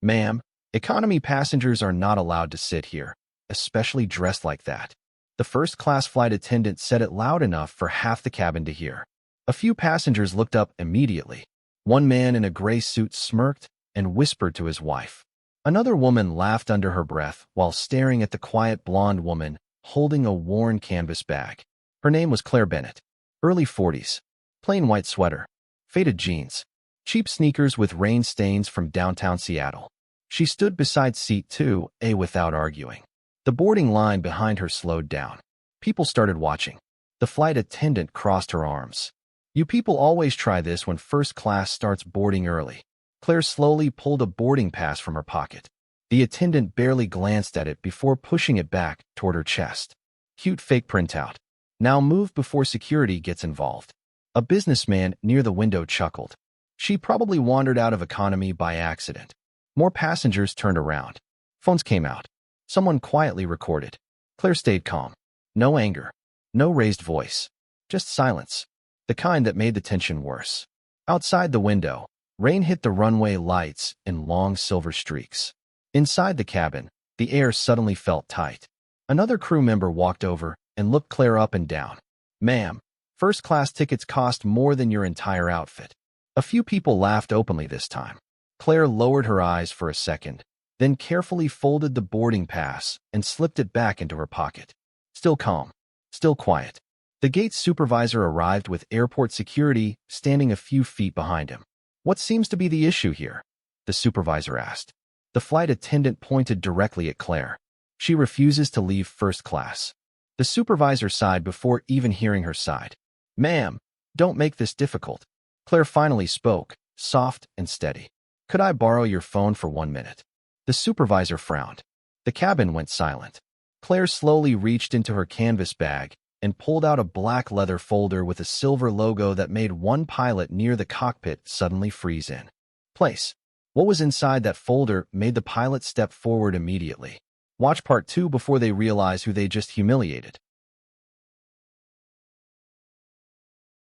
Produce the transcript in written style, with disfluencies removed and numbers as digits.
Ma'am, economy passengers are not allowed to sit here, especially dressed like that. The first-class flight attendant said it loud enough for half the cabin to hear. A few passengers looked up immediately. One man in a gray suit smirked and whispered to his wife. Another woman laughed under her breath while staring at the quiet blonde woman holding a worn canvas bag. Her name was Claire Bennett. Early 40s. Plain white sweater. Faded jeans. Cheap sneakers with rain stains from downtown Seattle. She stood beside seat 2A without arguing. The boarding line behind her slowed down. People started watching. The flight attendant crossed her arms. You people always try this when first class starts boarding early. Claire slowly pulled a boarding pass from her pocket. The attendant barely glanced at it before pushing it back toward her chest. Cute fake printout. Now move before security gets involved. A businessman near the window chuckled. She probably wandered out of economy by accident. More passengers turned around. Phones came out. Someone quietly recorded. Claire stayed calm. No anger. No raised voice. Just silence. The kind that made the tension worse. Outside the window, rain hit the runway lights in long silver streaks. Inside the cabin, the air suddenly felt tight. Another crew member walked over and looked Claire up and down. Ma'am, first-class tickets cost more than your entire outfit. A few people laughed openly this time. Claire lowered her eyes for a second, then carefully folded the boarding pass and slipped it back into her pocket. Still calm. Still quiet. The gate supervisor arrived with airport security standing a few feet behind him. What seems to be the issue here? The supervisor asked. The flight attendant pointed directly at Claire. She refuses to leave first class. The supervisor sighed before even hearing her side. Ma'am, don't make this difficult. Claire finally spoke, soft and steady. Could I borrow your phone for 1 minute? The supervisor frowned. The cabin went silent. Claire slowly reached into her canvas bag and pulled out a black leather folder with a silver logo that made one pilot near the cockpit suddenly freeze in place. What was inside that folder made the pilot step forward immediately. Watch part 2 before they realize who they just humiliated.